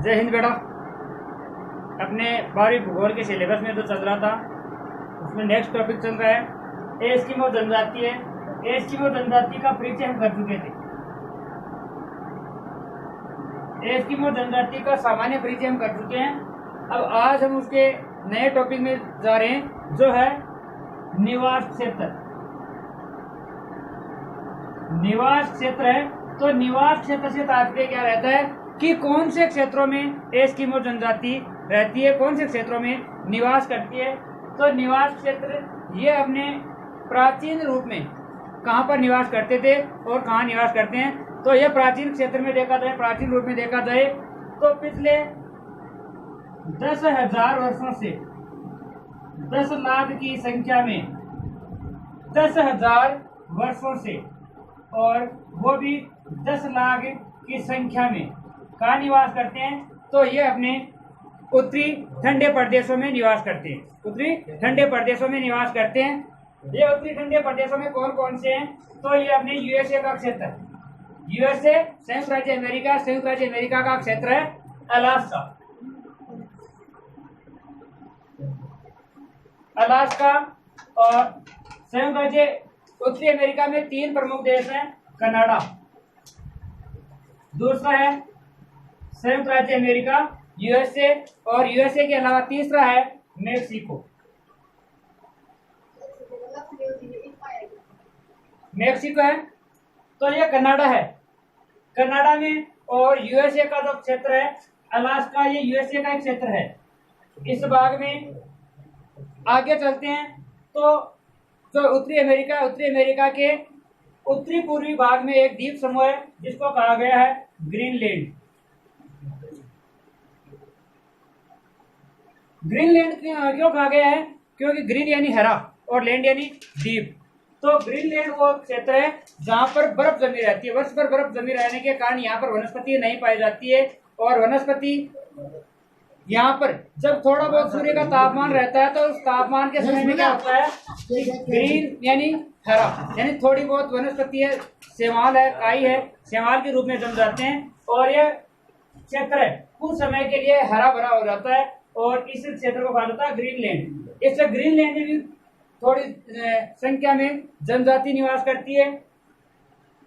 जय हिंद बेटा। अपने 12वीं भूगोल के सिलेबस में जो चल रहा था उसमें नेक्स्ट टॉपिक चल रहा है एस्किमो जनजाति है। एस्किमो जनजाति का परिचय हम कर चुके थे। एस्किमो जनजाति का सामान्य परिचय हम कर चुके हैं। अब आज हम उसके नए टॉपिक में जा रहे हैं जो है निवास क्षेत्र। निवास क्षेत्र है तो निवास क्षेत्र से तात्पर्य क्या रहता है कि कौन से क्षेत्रों में एस्किमो जनजाति रहती है, कौन से क्षेत्रों में निवास करती है। तो निवास क्षेत्र ये अपने प्राचीन रूप में कहाँ पर निवास करते थे और कहाँ निवास करते हैं। तो यह प्राचीन क्षेत्र में देखा जाए, प्राचीन रूप में देखा जाए तो पिछले 10,000 वर्षों से 10 लाख की संख्या में 10,000 वर्षों से और वो भी 10 लाख की संख्या में कहाँ निवास करते हैं। तो ये अपने उत्तरी ठंडे प्रदेशों में निवास करते हैं। उत्तरी ठंडे प्रदेशों में निवास करते हैं। ये उत्तरी ठंडे प्रदेशों में कौन कौन से हैं। तो ये अपने यूएसए का क्षेत्र, यूएसए संयुक्त राज्य अमेरिका, संयुक्त राज्य अमेरिका का क्षेत्र है अलास्का। अलास्का और संयुक्त राज्य उत्तरी अमेरिका में 3 प्रमुख देश हैं। कनाडा, दूसरा है संयुक्त राज्य अमेरिका यूएसए, और यूएसए के अलावा तीसरा है मेक्सिको। मेक्सिको है तो ये कनाडा है। कनाडा में और यूएसए का जो क्षेत्र है अलास्का, ये यूएसए का एक क्षेत्र है। इस भाग में आगे चलते हैं तो जो उत्तरी अमेरिका के उत्तरी पूर्वी भाग में एक द्वीप समूह है जिसको कहा गया है ग्रीनलैंड। ग्रीनलैंड क्यों कहा गया है, क्योंकि ग्रीन यानी हरा और लैंड यानी द्वीप। तो ग्रीनलैंड वो क्षेत्र है जहां पर बर्फ जमी रहती है। वर्ष भर बर्फ जमी रहने के कारण यहाँ पर वनस्पति नहीं पाई जाती है, और वनस्पति यहाँ पर जब थोड़ा बहुत सूर्य का तापमान रहता है तो उस तापमान के समय में क्या होता है, ग्रीन यानी हरा, यानी थोड़ी बहुत वनस्पति है, शैवाल है, काई है, शैवाल के रूप में जम जाते हैं और यह क्षेत्र है कुछ समय के लिए हरा भरा हो जाता है और इस क्षेत्र को कहा जाता है ग्रीनलैंड। इस ग्रीनलैंड में भी थोड़ी संख्या में जनजाति निवास करती है।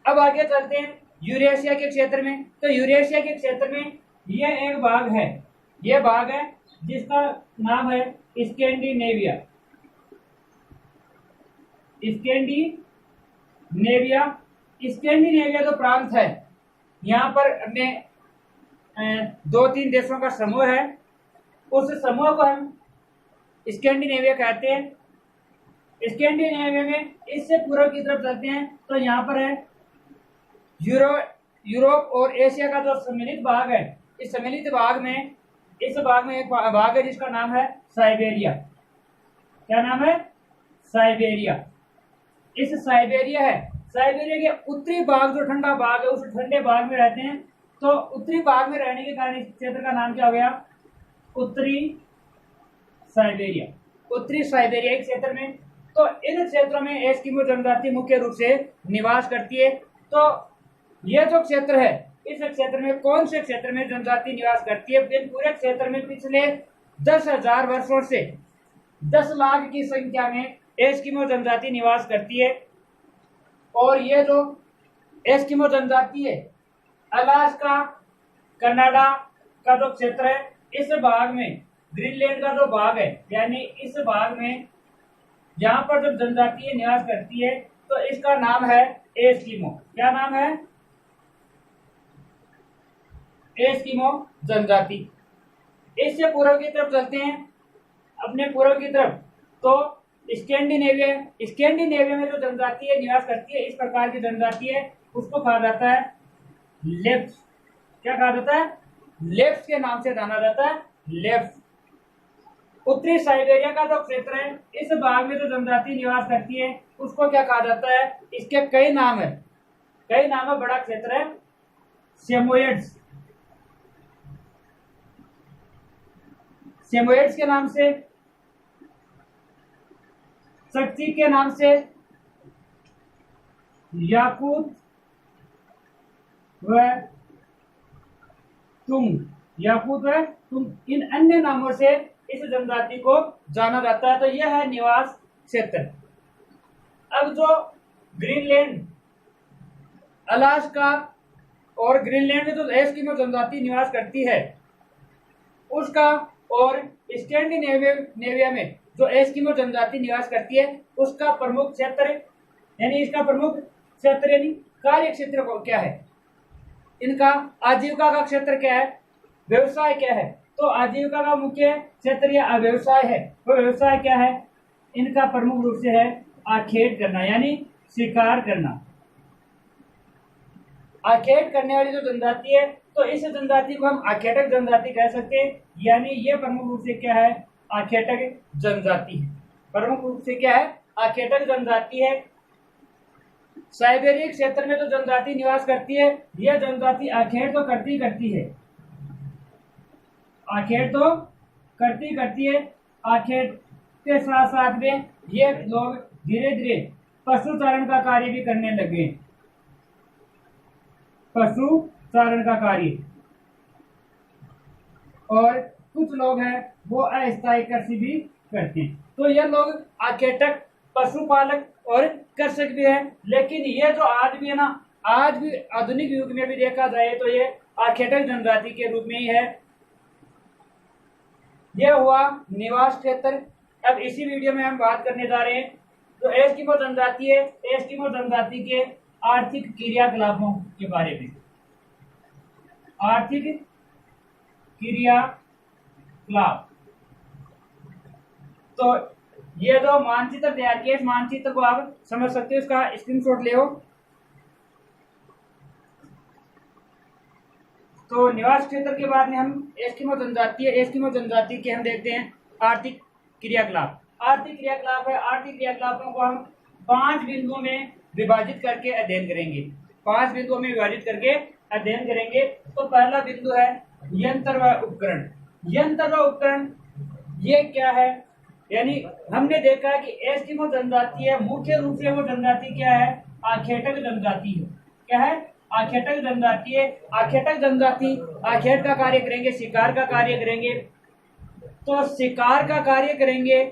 अब आगे चलते हैं यूरेशिया के क्षेत्र में। तो यूरेशिया के क्षेत्र में यह एक भाग है, यह भाग है जिसका नाम है स्कैंडिनेविया। स्कैंडिनेविया जो प्रांत है, यहाँ पर अपने 2-3 देशों का समूह है। उस समूह को हम स्कैंडिनेविया कहते हैं। स्कैंडिनेविया में इससे पूर्व की तरफ चलते हैं तो यहाँ पर है यूरोप और एशिया का जो सम्मिलित भाग है। इस सम्मिलित भाग में एक भाग है जिसका नाम है साइबेरिया। क्या नाम है? साइबेरिया। इस साइबेरिया के उत्तरी भाग जो ठंडा भाग है उस ठंडे भाग में रहते हैं। तो उत्तरी भाग में रहने के कारण इस क्षेत्र का नाम क्या हो गया? उत्तरी साइबेरिया। उत्तरी साइबेरिया के क्षेत्र में तो इन क्षेत्रों में एस्किमो जनजाति मुख्य रूप से निवास करती है। तो यह जो क्षेत्र है, इस क्षेत्र में कौन से क्षेत्र में जनजाति निवास करती है? इन पूरे क्षेत्र में पिछले 10,000 वर्षों से 10 लाख की संख्या में एस्किमो जनजाति निवास करती है। और ये जो एस्किमो जनजाति है अलास्का, कनाडा का जो क्षेत्र है, इस भाग में ग्रीनलैंड का जो भाग है, यानी इस भाग में जहां पर जो जनजाति निवास करती है तो इसका नाम है एस्किमो। क्या नाम है? एस्किमो जनजाति। इससे पूर्व की तरफ चलते हैं, अपने पूर्व की तरफ तो स्कैंडिनेविया में जो जनजाति है निवास करती है, इस प्रकार की जनजाति है, उसको कहा जाता है लेप्स। क्या कहा जाता है? लेप्स के नाम से जाना जाता है, लेप्स। उत्तरी साइबेरिया का जो क्षेत्र है, इस भाग में जो जनजाति निवास करती है उसको क्या कहा जाता है? इसके कई नाम है, बड़ा क्षेत्र है सेमोयड्स। सेमोयड्स के नाम से, सक्ची के नाम से, याकूत व तुंग याकूत है, तुम इन अन्य नामों से इस जनजाति को जाना जाता है। तो यह है निवास क्षेत्र। अब जो ग्रीनलैंड, अलास्का और ग्रीनलैंड में जो एस्किमो जनजाति निवास करती है उसका, और स्कैंडिनेविया में जो एस्किमो जनजाति निवास करती है उसका प्रमुख क्षेत्र, यानी इसका प्रमुख क्षेत्र यानी कार्य क्षेत्र क्या है, इनका आजीविका का क्षेत्र क्या है, व्यवसाय क्या है। तो आजीविका का मुख्य क्षेत्र या व्यवसाय है, वो व्यवसाय क्या है, इनका प्रमुख रूप से है आखेट करना, यानी शिकार करना। आखेट करने वाली जो जनजाति है, तो इस जनजाति को हम आखेटक जनजाति कह सकते हैं, यानी ये प्रमुख रूप से क्या है, आखेटक जनजाति है। प्रमुख रूप से क्या है, आखेटक जनजाति है। साइबेरिया क्षेत्र में जो जनजाति निवास करती है, यह जनजाति आखेट तो करती है, आखेट तो करती है। आखेट के साथ साथ में ये लोग धीरे धीरे पशुचारण का कार्य भी करने लगे, पशुचारण का कार्य। और कुछ लोग हैं वो अस्थायी कृषि भी करते हैं। तो ये लोग आखेटक, पशुपालक और कृषक भी है। लेकिन ये जो आज भी है ना, आज भी आधुनिक युग में भी देखा जाए तो ये आखेटक जनजाति के रूप में ही है। यह हुआ निवास क्षेत्र। अब इसी वीडियो में हम बात करने जा रहे हैं जो एस्किमो जनजाति है, एस्किमो जनजाति के आर्थिक क्रियाकलापों के बारे में। आर्थिक क्रियाकलाप, तो ये जो मानचित्र तैयार किया, इस मानचित्र को आप समझ सकते हो, इसका स्क्रीनशॉट ले हो। तो निवास क्षेत्र के बाद में हम एस्किमो जनजाति है, एस्किमो जनजाति के हम देखते हैं आर्थिक क्रियाकलाप। आर्थिक क्रियाकलाप है, आर्थिक क्रियाकलापों को हम 5 बिंदुओं में विभाजित करके अध्ययन करेंगे, 5 बिंदुओं में विभाजित करके अध्ययन करेंगे। तो पहला बिंदु है यंत्र व उपकरण। यंत्र व उपकरण ये क्या है, यानी हमने देखा है कि एस्किमो जनजाति है, मुख्य रूप से वो जनजाति क्या है, आखेटक जनजाति है। क्या है, आखेटक जनजाति है। आखेटक जनजाति आखेट का कार्य करेंगे, शिकार का कार्य करेंगे। तो शिकार का कार्य करेंगे,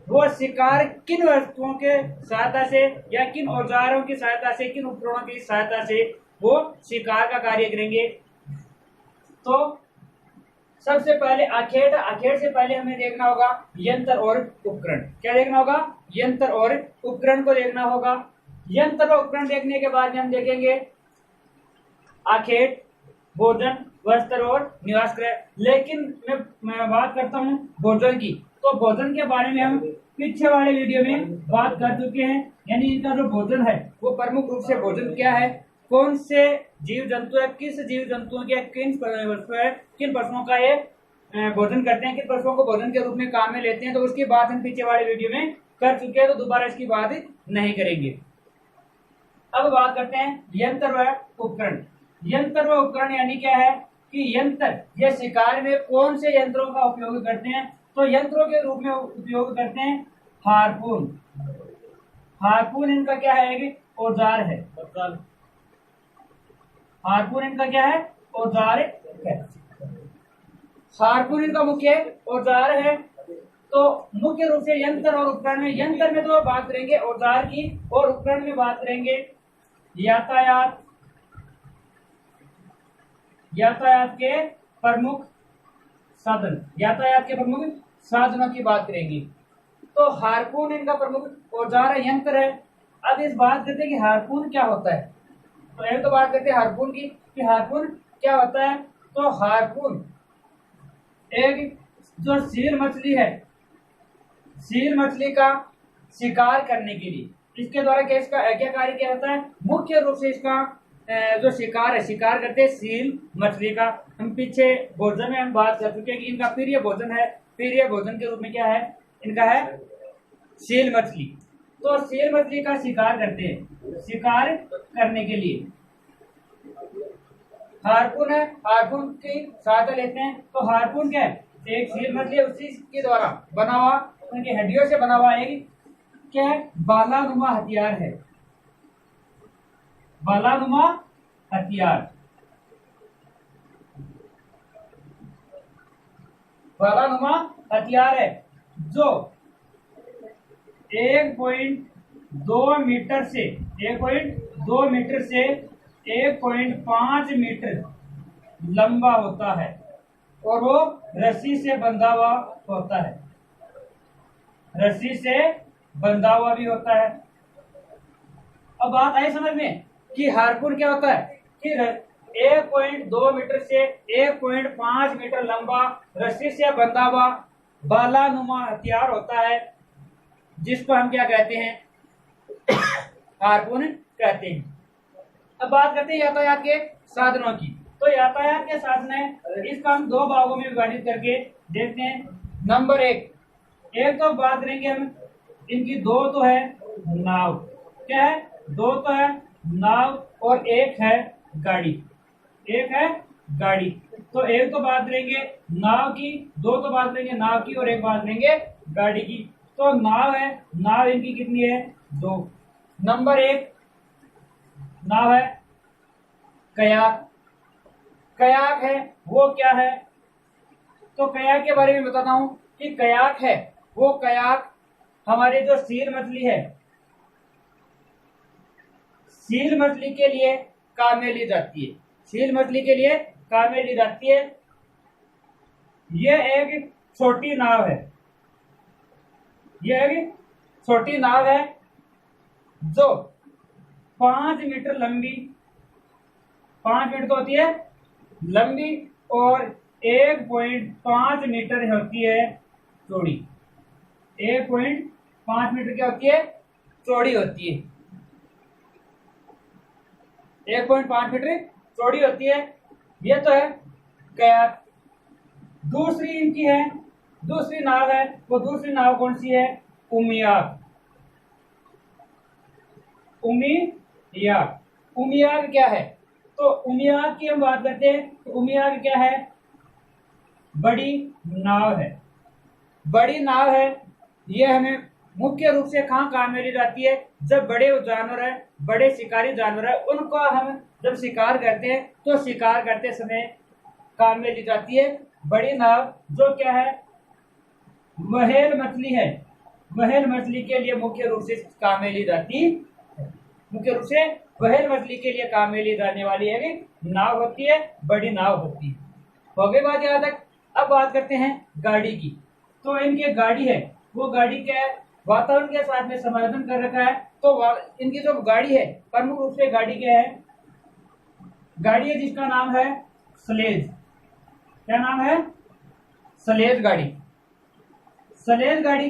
वो शिकार किन वस्तुओं के सहायता से या किन औजारों की सहायता से, किन उपकरणों की सहायता से वो शिकार का कार्य करेंगे। तो सबसे पहले आखेट, आखेट से पहले हमें देखना होगा यंत्र और उपकरण। क्या देखना होगा, यंत्र और उपकरण को देखना होगा। यंत्र और उपकरण देखने के बाद हम देखेंगे आखेट, भोजन, वस्त्र और निवास गृह। लेकिन मैं बात करता हूँ भोजन की। तो भोजन के बारे में हम पीछे वाले वीडियो में बात कर चुके हैं, यानी इनका जो भोजन है वो प्रमुख रूप से भोजन क्या है, कौन से जीव जंतु है, किस जीव जंतुओं के किन पशुओं का ये भोजन करते हैं, किन पशुओं को भोजन के रूप में काम में लेते हैं। तो उसकी बात हम पीछे वाले वीडियो में कर चुके हैं, तो दोबारा इसकी बात नहीं करेंगे। अब बात करते हैं यंत्र व उपकरण। यंत्र व उपकरण यानी क्या है कि यंत्र, ये शिकार में कौन से यंत्रों का उपयोग करते हैं। तो यंत्रों के रूप में उपयोग करते हैं हार्पून। हार्पून इनका क्या है, एक औजार है। हार्पून इनका क्या है, औजार है। हार्पून इनका मुख्य औजार है। तो मुख्य रूप से यंत्र और उपकरण में, यंत्र में तो बात करेंगे औजार की, और उपकरण में बात करेंगे यातायात, यातायात के प्रमुख साधन, यातायात के प्रमुख साधनों की बात करेंगे। तो हार्पून इनका प्रमुख औजार है, यंत्र है। अब इस बात करते हैं कि हार्पून क्या होता है। तो एक तो बात करते हैं हार्पून की कि हार्पून क्या होता है। तो हार्पून एक जो सील मछली है, सील मछली का शिकार करने के लिए, इसके द्वारा क्या कार्य किया जाता है, मुख्य रूप से इसका जो शिकार है, शिकार करते हैं सील मछली का। हम पीछे भोजन में हम बात कर चुके हैं कि इनका प्रिय भोजन है, प्रिय भोजन के रूप में क्या है, इनका है सील मछली। तो सील मछली का शिकार करते हैं, शिकार करने के लिए हार्पून है, हार्पून की सहायता लेते हैं। तो हार्पून क्या है, एक सील मछली, उसी के द्वारा बना हुआ, उनकी हड्डियों से बना हुआ एक क्या है, बालानुमा हथियार है, बालानुमा हथियार। भालानुमा हथियार है जो 1.2 मीटर से 1.2 मीटर से 1.5 मीटर लंबा होता है और वो रस्सी से बंधा हुआ होता है, रस्सी से बंधा हुआ भी होता है। अब बात आई समझ में कि हार्पून क्या होता है कि 1.2 मीटर से 1.5 मीटर लंबा रस्सी से बंधा हुआ भालानुमा हथियार होता है जिसको हम क्या कहते हैं, हार्पून कहते हैं। अब बात करते हैं यातायात के साधनों की। तो यातायात के साधन है, इसको हम दो भागों में विभाजित करके देखते हैं। नंबर एक तो बात करेंगे हम इनकी, दो तो है नाव, क्या है, दो तो है नाव और एक है गाड़ी, एक है गाड़ी। तो एक तो बात करेंगे नाव की, दो तो बात करेंगे नाव की और एक बात करेंगे गाड़ी की। तो नाव है, नाव इनकी कितनी है, दो। नंबर एक नाव है कयाक। कयाक है वो क्या है, तो कयाक के बारे में बताता हूं कि कयाक है वो, कयाक हमारे जो सील मछली है, सील मछली के लिए काम में ली जाती है, सील मछली के लिए काम में ली जाती है। यह एक छोटी नाव है, यह एक छोटी नाव है जो 5 मीटर लंबी, 5 मीटर तो होती है लंबी और 1.5 मीटर होती है चौड़ी, 1.5 मीटर क्या होती है, चौड़ी होती है, 1.5 मीटर चौड़ी होती है। ये तो है कयाक। दूसरी इनकी है, दूसरी नाव है, वो दूसरी नाव कौन सी है, उमियाक। उमियाक, उमियाक क्या है, तो उमियाक की हम बात करते हैं तो उमियाक क्या है, बड़ी नाव है, बड़ी नाव है। ये हमें मुख्य रूप से कहाँ काम में ली जाती है, जब बड़े जानवर है, बड़े शिकारी जानवर है, उनको हम जब शिकार करते हैं तो शिकार करते समय काम में ली जाती है बड़ी नाव, जो क्या है, व्हेल मछली है, व्हेल मछली के लिए मुख्य रूप से काम में ली जाती है, मुख्य रूप से व्हेल मछली के लिए काम में ली जाने वाली है नाव होती है, बड़ी नाव होती है। हो गई बात यहाँ तक। अब बात करते हैं गाड़ी की। तो इनकी गाड़ी है वो गाड़ी क्या है, वातावरण के साथ में समायोजन कर रखा है। तो इनकी जो गाड़ी है, प्रमुख रूप से गाड़ी क्या है, गाड़ी है जिसका नाम है स्लेज। क्या नाम है, स्लेज गाड़ी। स्लेज गाड़ी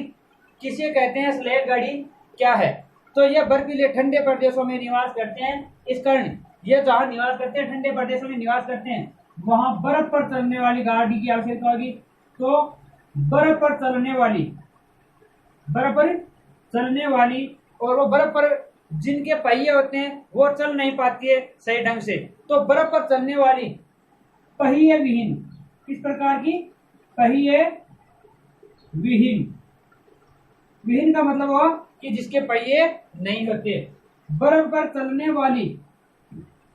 किसे कहते हैं, स्लेज गाड़ी क्या है, तो यह बर्फीले ठंडे प्रदेशों में निवास करते हैं। इस कारण ये जहां निवास करते हैं, ठंडे प्रदेशों में निवास करते हैं, वहां बर्फ पर चलने वाली गाड़ी की आवश्यकता होगी। तो बर्फ पर चलने वाली, बर्फ पर चलने वाली, और वो बर्फ पर जिनके पहिए होते हैं वो चल नहीं पाती है सही ढंग से, तो बर्फ पर चलने वाली पहिए विहीन, किस प्रकार की, पहिए विहीन। विहीन का मतलब हुआ कि जिसके पहिए नहीं होते। बर्फ पर चलने वाली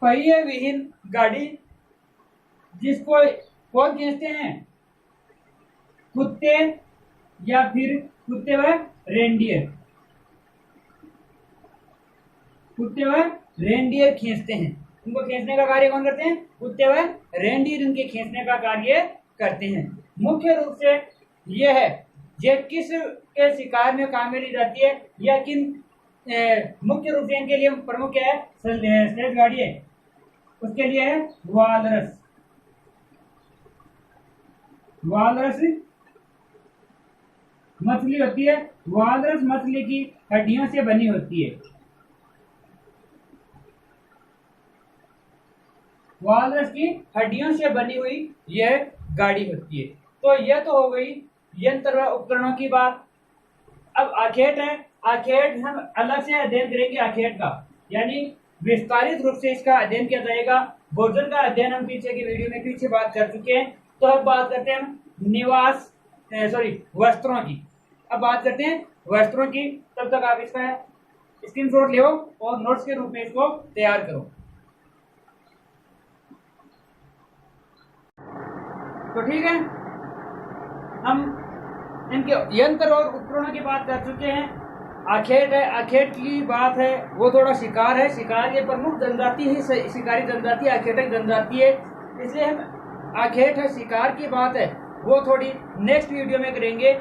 पहिए विहीन गाड़ी जिसको कौन खींचते हैं, कुत्ते या फिर कुत्ते व रेंडियर, कुत्ते व रेंडियर खींचते हैं। उनको खींचने का कार्य कौन करते हैं, कुत्ते व रेंडियर उनके खींचने का कार्य करते हैं। मुख्य रूप से यह है, ये किस के शिकार में काम में ली जाती है, या किन मुख्य रूप से इनके लिए प्रमुख क्या है, स्लेज गाड़ी है, उसके लिए है वालरस। वालरस मछली होती है, वालरस मछली की हड्डियों से बनी होती है, वालरस की हड्डियों से बनी हुई यह गाड़ी होती है। तो यह तो हो गई यंत्र व उपकरणों की बात। अब आखेट है, आखेट हम अलग से अध्ययन करेंगे आखेट का, यानी विस्तारित रूप से इसका अध्ययन किया जाएगा। भोजन का अध्ययन हम पीछे की वीडियो में पीछे बात कर चुके हैं। तो अब बात करते हैं हम वस्त्रों की। अब बात करते हैं वस्त्रों की, तब तक आप इसका स्क्रीनशॉट ले और नोट्स के रूप में इसको तैयार करो। तो ठीक है, हम इनके यंत्र और उपकरणों की बात कर चुके हैं। आखेट है, आखेट की बात है, वो थोड़ा शिकार है। शिकार ये प्रमुख जनजाति है, शिकारी जनजाति आखेटक जनजाति है, इसलिए हम आखेट है शिकार की बात है वो थोड़ी नेक्स्ट वीडियो में करेंगे।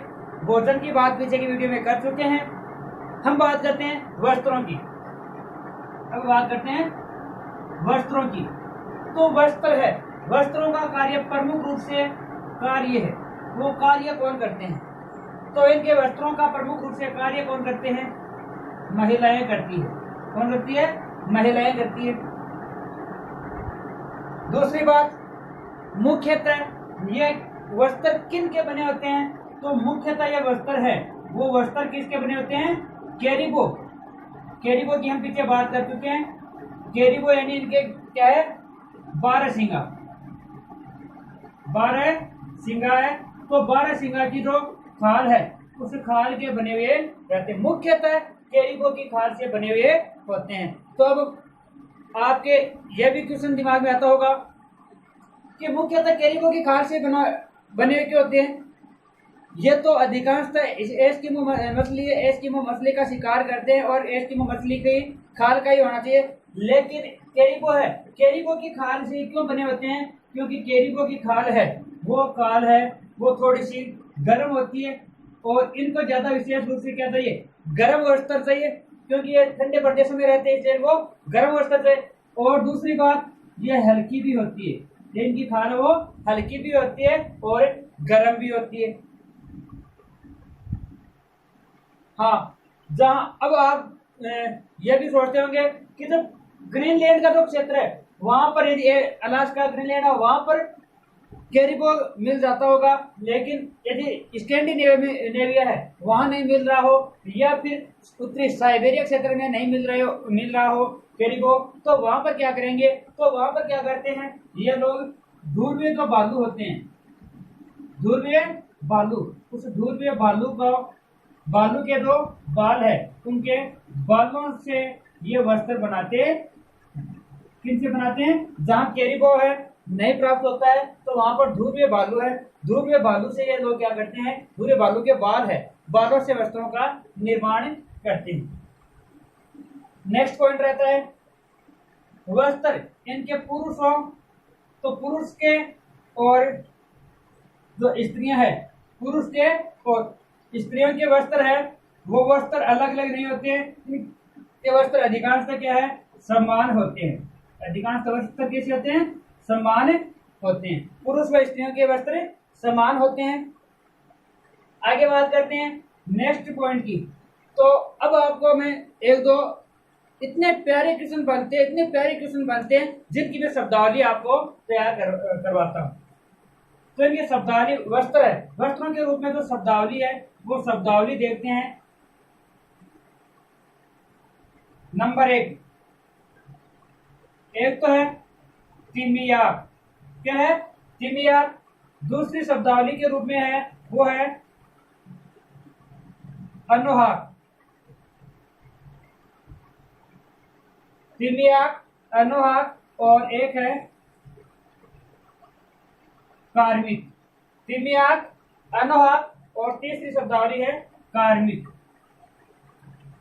भोजन की बात पीछे की वीडियो में कर चुके हैं। हम बात करते हैं वस्त्रों की। अब बात करते हैं वस्त्रों की। तो वस्त्र है, वस्त्रों का कार्य प्रमुख रूप से कार्य है, वो कार्य कौन करते हैं? तो इनके वस्त्रों का प्रमुख रूप से कार्य कौन करते हैं? महिलाएं करती है। कौन करती है? महिलाएं करती है। दूसरी बात, मुख्यतः ये वस्त्र किन के बने होते हैं? तो मुख्यतः ये वस्त्र है, वो वस्त्र किसके बने होते हैं? कैरिबो। कैरिबो की हम पीछे बात कर चुके हैं। कैरिबो यानी इनके क्या है? 12 सिंगा। 12 सिंगा है। तो 12 सिंगा की जो खाल है उस खाल के बने हुए रहते हैं। मुख्यतः कैरिबो की खाल से बने हुए होते हैं। तो अब आपके यह भी क्वेश्चन दिमाग में आता होगा कि मुख्यतः कैरिबो की खाल से बने हुए क्यों होते हैं? ये तो अधिकांशतः एस्किमो मछली, एस्किमो मछली का शिकार करते हैं और एस्किमो मछली की खाल का ही होना चाहिए। लेकिन कैरिबो है, कैरिबो की खाल से क्यों बने होते हैं? क्योंकि कैरिबो की खाल है वो थोड़ी सी गर्म होती है और इनको ज्यादा विशेष रूप से क्या चाहिए? गर्म वस्त्र चाहिए, क्योंकि ये ठंडे प्रदेशों में रहते हैं इसलिए वो गर्म वस्त्र चाहिए। और दूसरी बात, ये हल्की भी होती है, इनकी खाल वो हल्की भी होती है और गर्म भी होती है। हाँ, जहाँ अब आप ये भी सोचते होंगे कि जब ग्रीनलैंड का जो क्षेत्र है वहां पर, ये अलास्का ग्रीनलैंड है, वहां पर कैरिबो मिल जाता होगा, लेकिन यदि स्कैंडिनेविया है वहां नहीं मिल रहा हो, या फिर उत्तरी साइबेरिया क्षेत्र में नहीं मिल रहा हो कैरिबो, तो वहां पर क्या करेंगे? तो वहां पर क्या करते हैं ये लोग? ध्रुवीय जो भालू होते हैं, ध्रुवीय भालू, उस ध्रुवीय भालू के जो बाल है उनके बालों से ये वस्त्र बनाते। किनसे बनाते हैं? जहां कैरिबो है नहीं प्राप्त होता है तो वहां पर ध्रुवीय भालू है, ध्रुवीय भालू से ये लोग क्या करते हैं? ध्रुवीय भालू के बाल है, बालों से वस्त्रों का निर्माण करते हैं। नेक्स्ट पॉइंट रहता है वस्त्र इनके पुरुषों, तो पुरुष के और जो स्त्रियां है, पुरुष के और स्त्रियों के वस्त्र है वो वस्त्र अलग अलग नहीं होते हैं। ये वस्त्र अधिकांशतः क्या है? समान होते हैं। अधिकांश वस्त्र कैसे होते हैं? समान होते हैं। पुरुष व स्त्रियों के वस्त्र समान होते हैं। आगे बात करते हैं नेक्स्ट पॉइंट की। तो अब आपको मैं एक दो इतने प्यारे क्वेश्चन बनते हैं जिनकी मैं शब्दावली आपको तैयार करवाता हूँ। तो इनकी शब्दावली वस्त्र है, वस्त्रों के रूप में जो शब्दावली है वो शब्दावली देखते हैं। नंबर 1 तो है तिमियाक। क्या है? तिमियाक। दूसरी शब्दावली के रूप में है वो है अनुहाक। तिमियाक, अनुहाक और एक है कार्मिक। तिमियाक, अनुहाक और तीसरी शब्दावली है कार्मिक।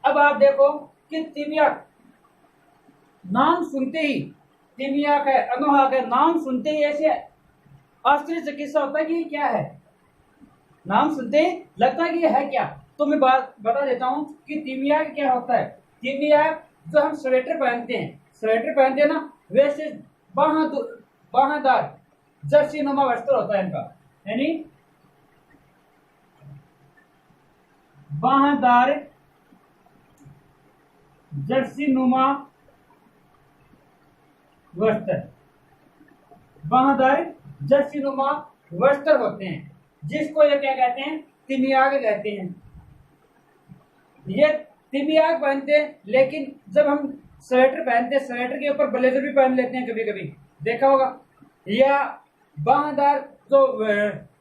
अब आप देखो कि तिमियाक नाम सुनते ही, तिमियाक है, अनुहाक है, नाम सुनते ही ऐसे आश्चर्यचकित होता है कि ये क्या है। नाम सुनते ही लगता है कि ये है क्या। तो मैं बात बता देता हूं कि तिमियाक क्या होता है। तिमियाक जो हम स्वेटर पहनते हैं ना, वैसे बाहादार जर्सी नुमा वस्त्र होता है इनका, यानी बाहादार जर्सी नुमा वस्त्र, बाहादार जर्सी नुमा वस्त्र होते हैं, जिसको ये क्या कहते हैं? तिमियाक कहते हैं। ये तिमियाक पहनते हैं, लेकिन जब हम स्वेटर पहनते हैं, स्वेटर के ऊपर ब्लेजर भी पहन लेते हैं कभी कभी, देखा होगा। या बाहादार जो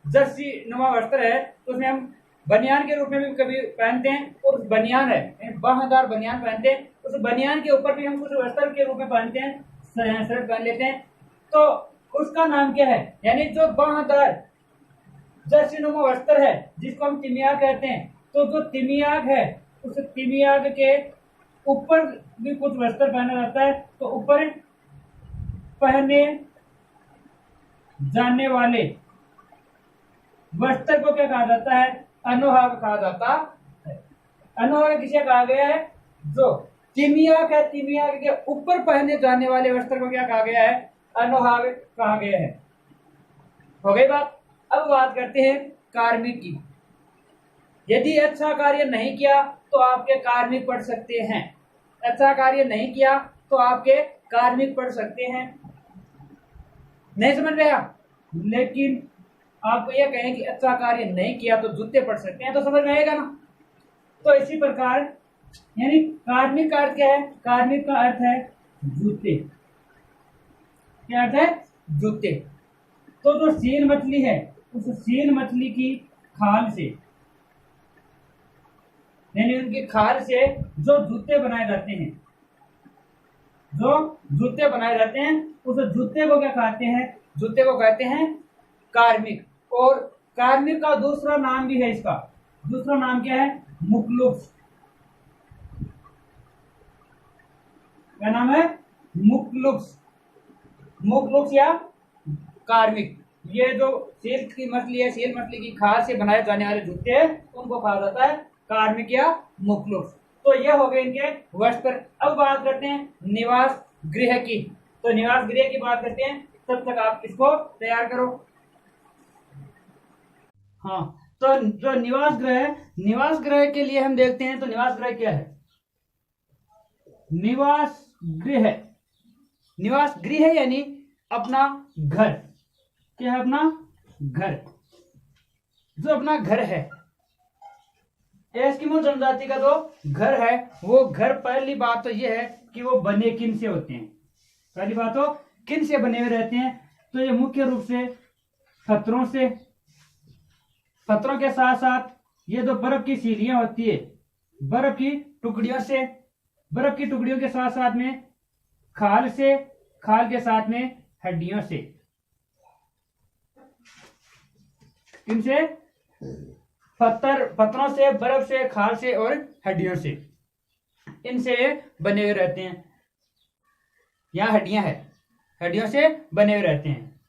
जर्सी नुमा वस्त्र है तो उसमें हम बनियान के रूप में भी कभी पहनते हैं, और बनियान है, बाहादार बनियान पहनते हैं, उस बनियान के ऊपर भी हम कुछ वस्त्र के रूप में पहनते हैं, शर्ट पहन लेते हैं। तो उसका नाम क्या है? यानी जो बाहादार जर्सीनुमा वस्त्र है जिसको हम तिमियाक कहते हैं, तो जो तिमियाक है उस तिमियाक के ऊपर भी कुछ वस्त्र पहना जाता है। तो ऊपर पहने जाने वाले वस्त्र को क्या कहा जाता है? अनुहाग कहा जाता है। अनुहाग किसे कहा गया है? जो तिमियाक है, तिमियाक के ऊपर पहने जाने वाले वस्त्र को क्या कहा गया है? अनुहाग कहा गया है। हो गई बात। अब बात करते हैं कार्मिक की। यदि अच्छा कार्य नहीं किया तो आपके कार्मिक पढ़ सकते हैं। अच्छा कार्य नहीं किया तो आपके कार्मिक पढ़ सकते हैं। नहीं समझ में आया? लेकिन आपको यह कहें कि अच्छा कार्य नहीं किया तो जूते पढ़ सकते हैं, तो समझ में आएगा ना। तो इसी प्रकार यानी कार्मिक का अर्थ क्या है? कार्मिक का अर्थ है जूते। क्या अर्थ है? जूते। तो जो सील मछली है उस सील मछली की खाल से यानी उनकी खाल से जो जूते बनाए जाते हैं, जो जूते बनाए जाते हैं उस जूते को क्या कहते हैं? जूते को कहते हैं कार्मिक। और कार्मिक का दूसरा नाम भी है। इसका दूसरा नाम क्या है? मुक्लुक्स। क्या नाम है? मुक्लुक्स। मुक्लुक्स या कार्मिक। ये जो सील की मछली है, सील मछली की खाल से बनाए जाने वाले जूते हैं उनको कहा जाता है कार्मिक या मुक्लुक्स। तो यह हो गए इनके वस्त्र। अब बात करते हैं निवास गृह की। तो निवास गृह की बात करते हैं, तब तक आप इसको तैयार करो। हाँ, तो जो निवास गृह है, निवास गृह के लिए हम देखते हैं। तो निवास गृह क्या है? निवास गृह, निवास गृह यानी अपना घर। क्या है? अपना घर। जो अपना घर है, एस्किमो जनजाति का जो घर है वो घर, पहली बात तो ये है कि वो बने किन से होते हैं। पहली बात तो किन से बने हुए रहते हैं? तो ये मुख्य रूप से पत्थरों से, पत्थरों के साथ साथ ये जो बर्फ की सीलियां होती है, बर्फ की टुकड़ियों से, बर्फ की टुकड़ियों के साथ साथ में खाल से, खाल के साथ में हड्डियों से। इनसे पत्थरों से, बर्फ से, खाल से और हड्डियों से, इनसे बने हुए रहते हैं। यहाँ हड्डियां हैं, हड्डियों से बने हुए रहते हैं।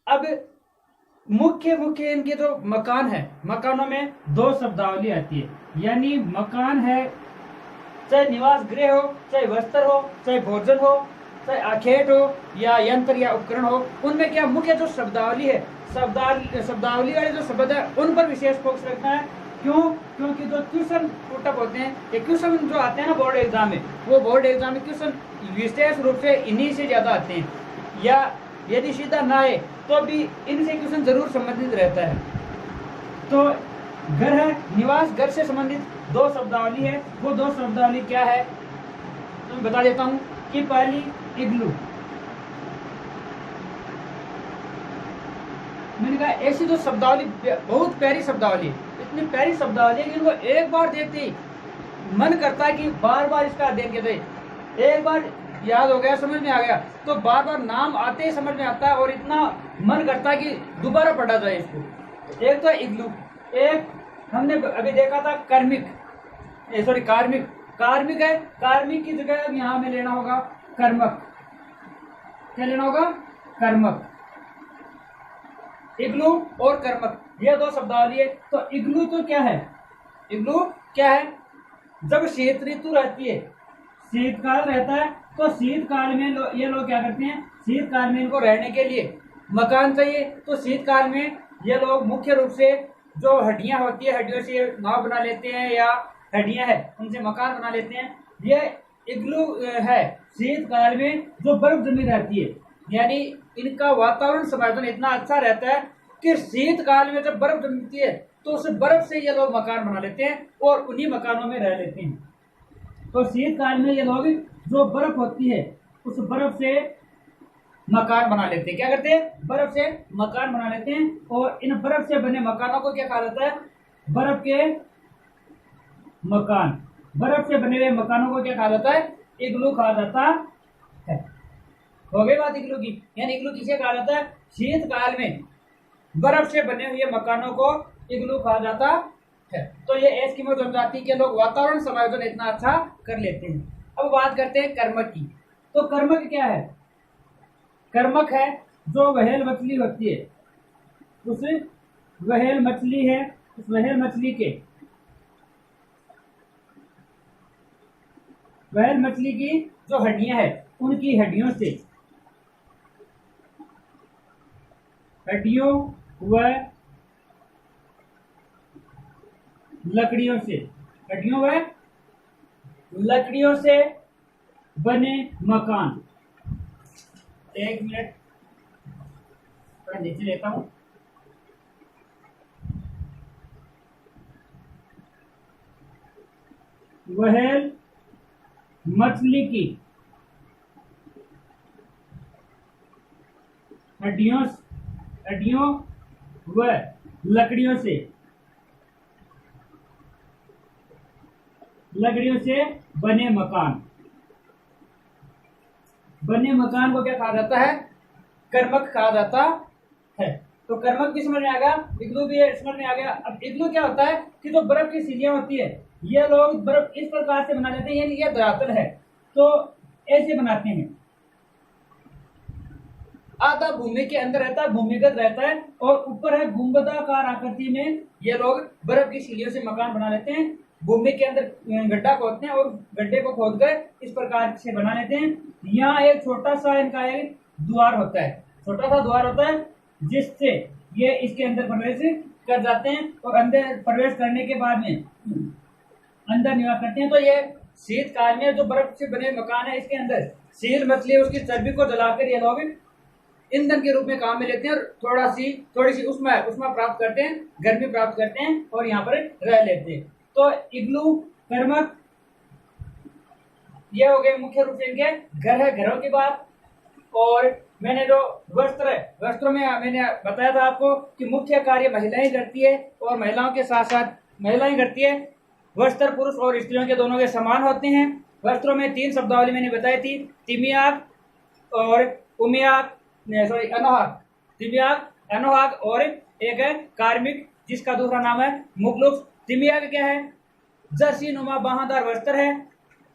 अब मुख्य इनके जो मकान है, मकानों में दो शब्दावली आती है। यानी मकान है, चाहे निवास गृह हो, चाहे वस्त्र हो, चाहे भोजन हो, चाहे आखेट हो या यंत्र या उपकरण हो, उनमें क्या मुख्य जो शब्दावली है, शब्दावली वाले जो शब्द है उन पर विशेष फोकस रखना है। क्यों? क्योंकि जो क्वेश्चन पुटअप होते हैं, ये क्वेश्चन जो आते हैं ना बोर्ड एग्जाम में, वो बोर्ड एग्जाम में क्वेश्चन विशेष रूप से इन्हीं से ज्यादा आते हैं। या यदि सीधा ना आए तो भी इनसे क्वेश्चन जरूर संबंधित रहता है। तो घर है, निवास घर से संबंधित दो शब्दावली है। वो दो शब्दावली क्या है तो मैं बता देता हूं कि पहली इग्लू। मैंने कहा ऐसी जो शब्दावली बहुत प्यारी शब्दावली है, इतनी प्यारी शब्दावली है कि इनको एक बार देखते ही मन करता है कि बार बार इसका अध्ययन किया जाए। एक बार याद हो गया, समझ में आ गया, तो बार बार नाम आते ही समझ में आता है और इतना मन करता है कि दोबारा पढ़ा जाए इसको। एक तो इग्लू, एक हमने अभी देखा था कार्मिक, कार्मिक। कार्मिक है, कार्मिक की जगह अब यहाँ में लेना होगा कर्मक। क्या लेना होगा? कर्मक। इग्लू और कर्मक, ये दो शब्दावली है। तो इग्लू तो क्या है? इग्लू क्या है? जब शीत ऋतु रहती है, शीतकाल रहता है, तो शीतकाल में ये लोग क्या करते हैं? शीतकाल में इनको रहने के लिए मकान चाहिए। तो शीतकाल में ये लोग मुख्य रूप से जो हड्डियां होती है, हड्डियों से नाव बना लेते हैं या हड्डियां है उनसे मकान बना लेते हैं। ये इग्लू है शीतकाल में जो बर्फ जमी रहती है, यानी इनका वातावरण संवर्धन इतना अच्छा रहता है कि शीतकाल में जब बर्फ जमती है तो उस बर्फ से ये लोग मकान बना लेते हैं और उन्हीं मकानों में रह लेते हैं। तो शीतकाल में ये लोग जो बर्फ होती है उस बर्फ से मकान बना लेते हैं। क्या करते हैं? बर्फ से मकान बना लेते हैं। और इन बर्फ से बने मकानों को क्या कहा जाता है? बर्फ के मकान। बर्फ से बने हुए मकानों को क्या कहा जाता है? इग्लू कहा जाता है। हो गई बात इग्लू की। यानी इग्लू किसे कहा जाता है? शीतकाल में बर्फ से बने हुए मकानों को इग्लू कहा जाता है। तो ये एस्किमो जनजाति के लोग वातावरण समायोजन इतना अच्छा कर लेते हैं। अब बात करते हैं कर्मक की। तो कर्मक क्या है? कर्मक है जो व्हेल मछली होती है, उस व्हेल मछली है, उस व्हेल मछली के व्हेल मछली की जो हड्डियां है, उनकी हड्डियों व लकड़ियों से बने मकान। एक मिनट थोड़ा नीचे लेता हूं। व्हेल मछली की हड्डियों व लकड़ियों से बने मकान को क्या कहा जाता है? कर्मक कहा जाता है। तो कर्मक भी समझ में आ गया, इग्लू भी समझ में आ गया। अब इग्लू क्या होता है कि जो बर्फ की सीढ़ियां होती है, ये लोग बर्फ इस प्रकार से बना लेते हैं, ये धरातल है तो ऐसे बनाते हैं। आधा भूमि के अंदर रहता है, भूमिगत रहता है, और ऊपर है गुंबदाकार आकृति में ये लोग बर्फ की सीढ़ियों से मकान बना लेते हैं। भूमि के अंदर गड्ढा खोदते हैं और गड्ढे को खोदकर इस प्रकार से बना लेते हैं। यहाँ एक छोटा सा इनका एक द्वार होता है, छोटा सा द्वार होता है, जिससे ये इसके अंदर प्रवेश कर जाते हैं और अंदर प्रवेश करने के बाद में अंदर निवास करते हैं। तो ये शीतकाल में जो बर्फ से बने मकान है, इसके अंदर सील मछली उसकी चर्बी को जलाकर ये लोग ईंधन के रूप में काम में लेते हैं और थोड़ी सी उष्मा प्राप्त करते हैं, गर्मी प्राप्त करते हैं और यहाँ पर रह लेते हैं। तो इग्लू, कर्मक, ये हो गए मुख्य रूप से इनके घर है, घरों की बात। और मैंने जो वस्त्रों में मैंने बताया था आपको कि मुख्य कार्य महिलाएं करती है, और महिलाओं के साथ साथ महिलाएं करती है। वस्त्र पुरुष और स्त्रियों के दोनों के समान होते हैं। वस्त्रों में 3 शब्दावली मैंने बताई थी, तिमियाक और उमियाक, अनोहाक, तिमियाक, अनोहाक और एक है कार्मिक, जिसका दूसरा नाम है मुगलुक। तिमियाक क्या है? जर्सी नुमा बाहादार वस्त्र है।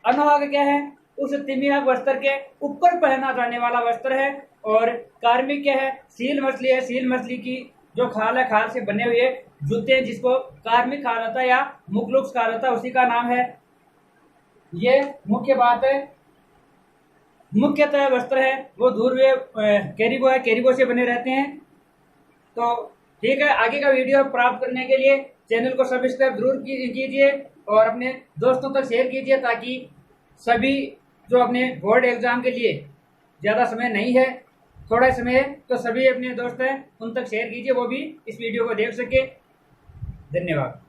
अनोहाक क्या है? उस तिमियाक वस्त्र के ऊपर पहना जाने वाला वस्त्र है। और कार्मिक क्या है? सील मछली है, सील मछली की जो खाल है, खाल से बने हुए जूते हैं, जिसको कार्मिक कहा जाता है या मुगलुक कहा जाता है, उसी का नाम है। ये मुख्य बात है। मुख्यतः वस्त्र है वो ध्रुवीय कैरिबो से बने रहते हैं। तो ठीक है, आगे का वीडियो प्राप्त करने के लिए चैनल को सब्सक्राइब जरूर कीजिए और अपने दोस्तों तक शेयर कीजिए, ताकि सभी जो अपने बोर्ड एग्जाम के लिए ज़्यादा समय नहीं है, थोड़ा समय है, तो सभी अपने दोस्त हैं उन तक शेयर कीजिए, वो भी इस वीडियो को देख सके। धन्यवाद।